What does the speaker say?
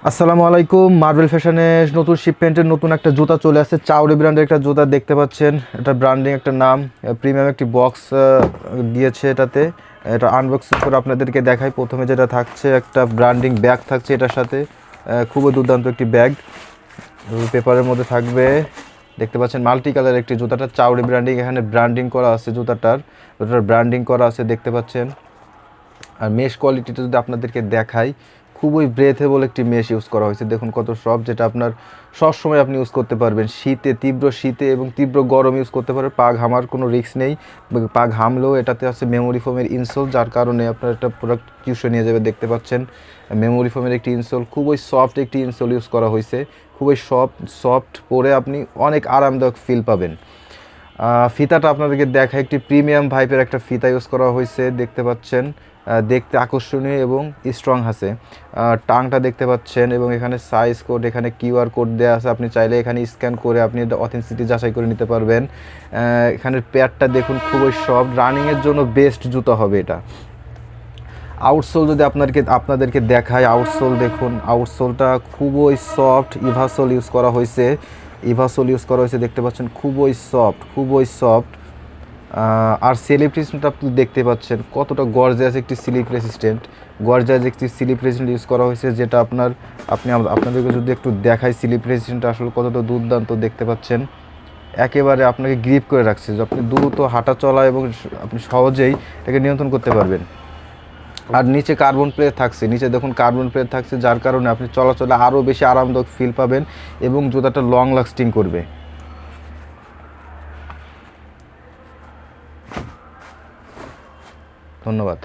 আসসালামু আলাইকুম। মার্বেল ফ্যাশনের নতুন শিপমেন্টের নতুন একটা জুতা চলে আসছে। চাউরি ব্র্যান্ডের একটা জুতা দেখতে পাচ্ছেন। এটা ব্র্যান্ডিং একটা নাম, প্রিমিয়াম একটি বক্স দিয়েছে এটাতে। এটা আনবক্সিং করে আপনাদেরকে দেখাই। প্রথমে যেটা থাকছে একটা ব্র্যান্ডিং ব্যাগ থাকছে এটার সাথে, খুবই দুর্দান্ত একটি ব্যাগ। পেপারের মধ্যে থাকবে, দেখতে পাচ্ছেন মাল্টি কালার একটি জুতাটা চাউরি ব্র্যান্ডিং, এখানে ব্র্যান্ডিং করা আছে জুতাটার ব্র্যান্ডিং করা আছে দেখতে পাচ্ছেন। আর মেশ কোয়ালিটিটা যদি আপনাদেরকে দেখাই, খুবই ব্রেথেবল একটি মেশ ইউজ করা হয়েছে। দেখুন কত সফট, যেটা আপনার সব সময় আপনি ইউজ করতে পারবেন। শীতে, তীব্র শীতে এবং তীব্র গরম ইউজ করতে পারবেন। পা ঘামার কোনো রিস্ক নেই। পা ঘামলেও এটাতে আছে মেমোরি ফোমের ইনসোল, যার কারণে আপনার একটা প্রোডাক্ট চুষে নিয়ে যাবে। দেখতে পাচ্ছেন মেমোরি ফোমের একটি ইনসোল, খুবই সফট একটি ইনসোল ইউজ করা হয়েছে। খুবই সফট পরে আপনি অনেক আরামদায়ক ফিল পাবেন। ফিতাটা আপনাদেরকে দেখা, একটি প্রিমিয়াম ভাইপের একটা ফিতা ইউজ করা হয়েছে দেখতে পাচ্ছেন। দেখতে আকর্ষণীয় এবং স্ট্রং আছে। টাংটা দেখতে পাচ্ছেন এবং এখানে সাইজ কোড, এখানে কিউআর কোড দেওয়া আছে। আপনি চাইলে এখানে স্ক্যান করে আপনি অথেন্টিসিটি যাচাই করে নিতে পারবেন। এখানে প্যাডটা দেখুন, খুবই সফট, রানিংয়ের জন্য বেস্ট জুতা হবে এটা। আউটসোল যদি আপনাদেরকে দেখায়, আউটসোল দেখুন, আউটসোলটা খুবই সফট, ইভাসোল ইউজ করা হয়েছে। দেখতে পাচ্ছেন, খুবই সফট। আর স্লিপ রেজিস্ট্যান্ট আপনি দেখতে পাচ্ছেন কতটা গর্জিয়াস একটি স্লিপ রেজিস্ট্যান্ট ইউজ করা হয়েছে, যেটা আপনাদেরকে যদি একটু দেখাই, স্লিপ রেজিস্ট্যান্ট আসলে কতটা দুর্দান্ত দেখতে পাচ্ছেন। একেবারে আপনাকে গ্রিপ করে রাখছে, যে আপনি দ্রুত হাঁটা চলা এবং আপনি সহজেই এটাকে নিয়ন্ত্রণ করতে পারবেন। আর নিচে কার্বন প্লেট থাকছে, নিচে দেখুন কার্বন প্লেট থাকছে, যার কারণে আপনি চলাচলে আরও বেশি আরামদায়ক ফিল পাবেন এবং জুতাটা লং লাস্টিং করবে। ধন্যবাদ।